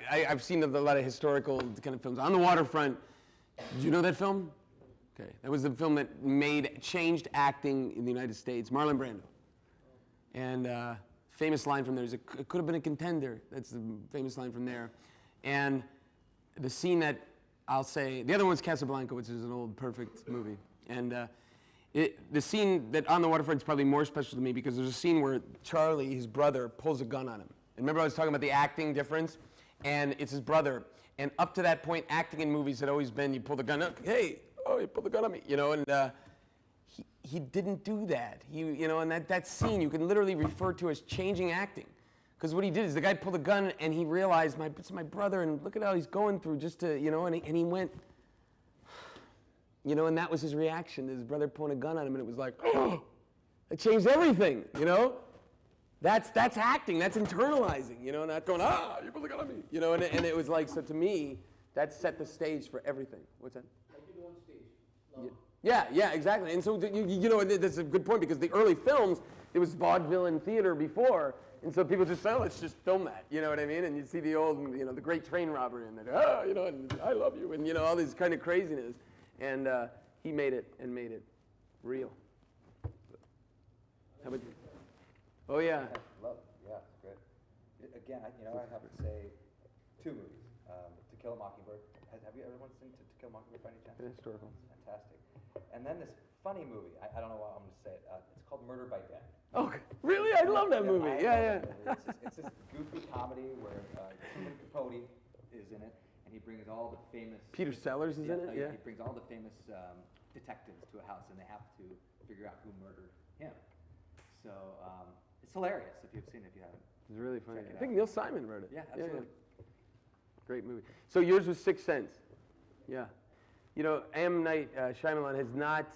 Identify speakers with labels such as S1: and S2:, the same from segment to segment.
S1: I've seen a lot of historical kind of films. On the Waterfront, did you know that film? Okay, that was the film that changed acting in the United States. Marlon Brando. And famous line from there is, it could have been a contender. That's the famous line from there. And the scene that I'll say, the other one's Casablanca, which is an old perfect movie. And the scene that On the Waterfront is probably more special to me because there's a scene where Charlie, his brother, pulls a gun on him. And remember I was talking about the acting difference? And it's his brother. And up to that point, acting in movies had always been, you pull the gun up, hey, oh, you pulled the gun on me, you know, and he didn't do that. And that scene you can literally refer to as changing acting. Because what he did is the guy pulled a gun and he realized, it's my brother and look at how he's going through just to, and he went, and that was his reaction, his brother pulling a gun on him, and it was like, oh, it changed everything, That's acting, that's internalizing, not going, you pulled a gun on me, and it was like, so to me, that set the stage for everything. What's that?
S2: Like you do on stage.
S1: Yeah, exactly. And so, that's a good point because the early films, it was vaudeville and theater before, and so people just say, oh, let's just film that, you know what I mean? And you see the old, the great train robbery and they're, and I love you, and all this kind of craziness. And he made it real. How about you? Oh, yeah.
S3: Yeah, it's great. Again, I have to say two movies. To Kill a Mockingbird. Have you ever seen To Kill a Mockingbird by any chance?
S1: It's historical.
S3: It's fantastic. And then this funny movie. I don't know what I'm going to say. It's called Murder by Death.
S1: Oh, really? I love that movie. Yeah.
S3: It's this goofy comedy where Truman Capote is in it, and he brings all the famous...
S1: Peter Sellers is in it? Yeah.
S3: He brings all the famous detectives to a house, and they have to figure out who murdered him. So it's hilarious if you've seen it, if you haven't.
S1: It's really funny. I think Neil Simon wrote it.
S3: Yeah, absolutely.
S1: Great movie. So yours was Sixth Sense. Yeah. M. Night Shyamalan has not.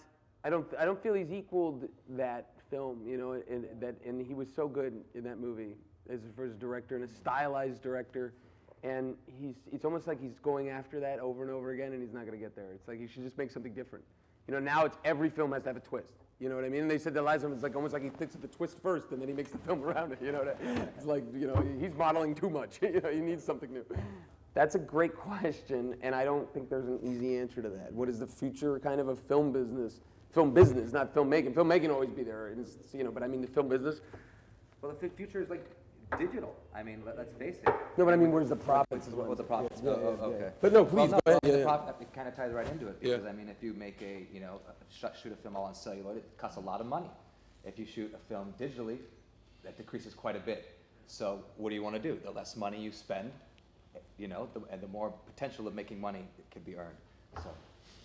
S1: I don't feel he's equaled that film. And he was so good in that movie as a first director and a stylized director. And it's almost like he's going after that over and over again, and he's not going to get there. It's like he should just make something different. Now it's every film has to have a twist. You know what I mean? And they said the last one was like almost like he thinks of the twist first, and then he makes the film around it. It's like he's modeling too much. He needs something new. That's a great question, and I don't think there's an easy answer to that. What is the future kind of a film business? Film business, not filmmaking. Filmmaking will always be there, but I mean the film business.
S3: Well, the future is like digital. I mean, let's face it.
S1: No, but I mean, where's the profits?
S3: Well, the profits.
S1: Yeah,
S3: okay.
S1: But no, please go ahead.
S3: The profit, it kind of ties right into it because I mean, if you make shoot a film all on celluloid, it costs a lot of money. If you shoot a film digitally, that decreases quite a bit. So what do you want to do? The less money you spend, and the more potential of making money can be earned. So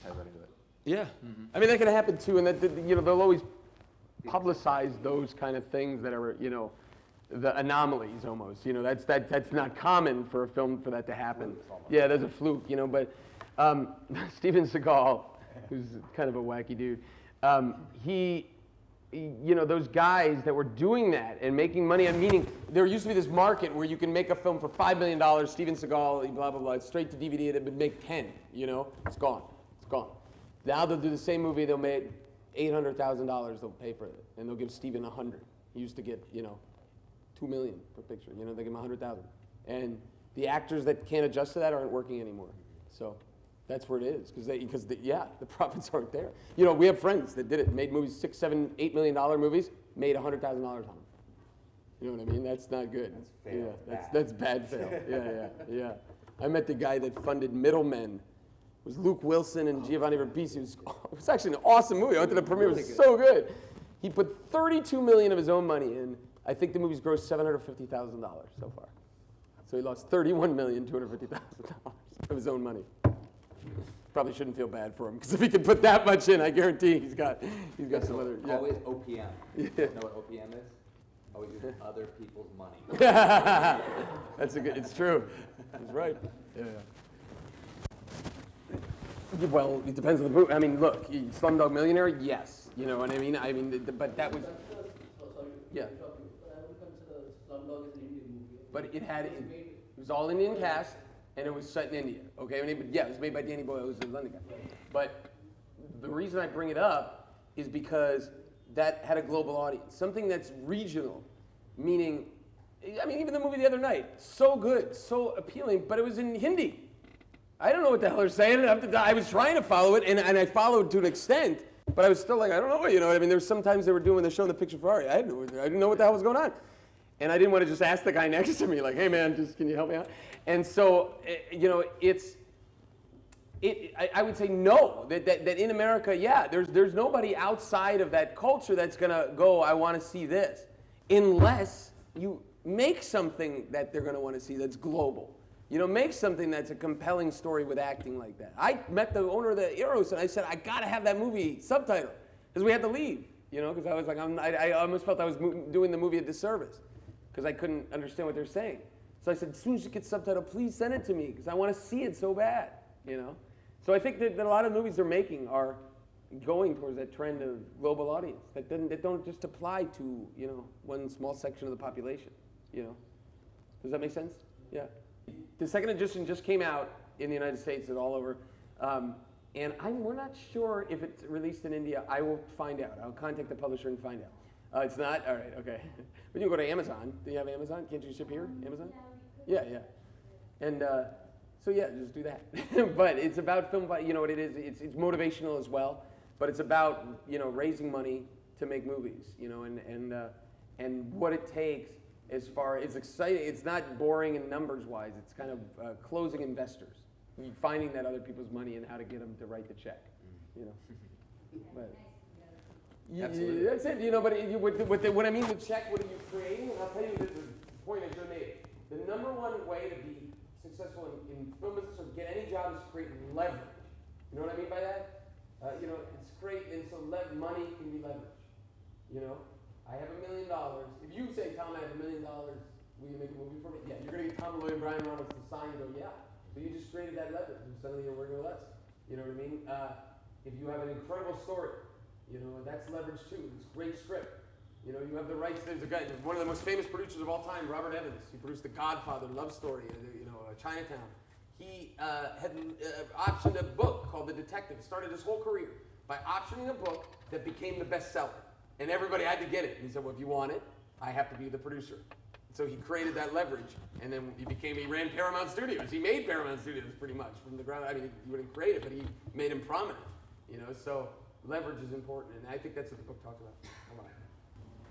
S3: ties right into it.
S1: Yeah, I mean that can happen too, and that they'll always publicize those kind of things that are the anomalies almost. That's not common for a film for that to happen. Yeah, there's a fluke. But Steven Seagal, who's kind of a wacky dude, those guys that were doing that and making money on meaning, there used to be this market where you can make a film for $5 million, Steven Seagal, blah, blah, blah, straight to DVD, and it would make 10, it's gone. Now they'll do the same movie, they'll make $800,000, they'll pay for it, and they'll give Steven 100. He used to get, $2 million per picture, they give him 100,000. And the actors that can't adjust to that aren't working anymore. So that's where it is, because the profits aren't there. We have friends that did it, made movies, $6, $7, $8 million movies, made $100,000 on them. You know what I mean? That's not good.
S3: That's fail.
S1: Yeah, that's bad fail. Yeah. I met the guy that funded Middlemen. It was Luke Wilson and Giovanni Ribisi. It was actually an awesome movie. I went to the premiere. It was so good. He put $32 million of his own money in. I think the movie's grossed $750,000 so far. So he lost $31,250,000 of his own money. Probably shouldn't feel bad for him, because if he can put that much in, I guarantee he's got some other. Yeah.
S3: Always OPM. You know what OPM is? Always use other people's money.
S1: That's it's true. He's right. Yeah. Well, it depends on the movie. I mean, look, Slumdog Millionaire, yes. You know what I mean? But that was. Yeah.
S2: I would consider Slumdog as an Indian movie.
S1: But it was all Indian cast, and it was set in India. Okay, it was made by Danny Boyle, who's a London guy. But the reason I bring it up is because that had a global audience. Something that's regional, meaning I mean, even the movie the other night, so good, so appealing, but it was in Hindi. I don't know what the hell they're saying. I was trying to follow it, and I followed to an extent, but I was still like, I don't know, you know what I mean? There were sometimes they were doing, they're showing the picture Ferrari. I didn't know what the hell was going on. And I didn't want to just ask the guy next to me, like, hey man, just can you help me out? And so, you know, I would say no, that in America, yeah, there's nobody outside of that culture that's gonna go, I want to see this, unless you make something that they're gonna want to see that's global. You know, make something that's a compelling story with acting like that. I met the owner of the Eros and I said, I gotta have that movie subtitled, because we had to leave, you know, because I was like, I almost felt I was doing the movie a disservice, because I couldn't understand what they're saying. So I said, as soon as you get subtitled, please send it to me, because I want to see it so bad, you know. So I think that a lot of movies they're making are going towards that trend of global audience that don't just apply to, you know, one small section of the population, you know. Does that make sense? Yeah. The second edition just came out in the United States and all over, and we're not sure if it's released in India. I will find out. I'll contact the publisher and find out. It's not? All right, okay. But you can go to Amazon. Do you have Amazon? Can't you ship here? Amazon? Yeah. And so yeah, just do that. But it's about film, you know what it is? It's motivational as well, but it's about, you know, raising money to make movies, you know, and what it takes as far, it's exciting, it's not boring and numbers wise, it's kind of closing investors, finding that other people's money and how to get them to write the check, you know. But,
S3: Absolutely.
S1: that's it, you know, but what I mean with check, what are you creating? And I'll tell you the point I just made. The number one way to be successful in film business or get any job is to create leverage. You know what I mean by that? You know, it's great, and so money can be leverage. You know, I have $1 million. If you say, Tom, I have $1 million, will you make a movie for me? Yeah, you're going to get Tom Malloy and Brian Reynolds to sign and go, yeah. So you just created that leverage, and suddenly you're working with us. You know what I mean? If you have an incredible story, you know, that's leverage too. It's great script. You know, you have the rights. There's a guy, one of the most famous producers of all time, Robert Evans. He produced The Godfather, Love Story, you know, Chinatown. He had optioned a book called The Detective. Started his whole career by optioning a book that became the bestseller. And everybody had to get it. And he said, well, if you want it, I have to be the producer. So he created that leverage. And then he ran Paramount Studios. He made Paramount Studios pretty much from the ground. I mean, he wouldn't create it, but he made him prominent. You know, so leverage is important. And I think that's what the book talks about a lot.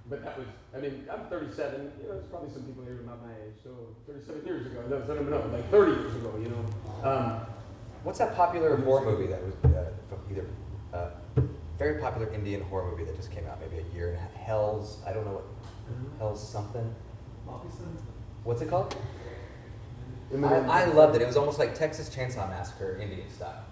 S1: But that was, I mean, I'm 37. You know, there's probably some people here about my age. So 37 years ago, no, like 30 years ago, you know.
S4: What's that popular horror movie that was from either very popular Indian horror movie that just came out maybe a year and a half? Hell's, I don't know what, Hell's something. What's it called? I loved it. It was almost like Texas Chainsaw Massacre, Indian style.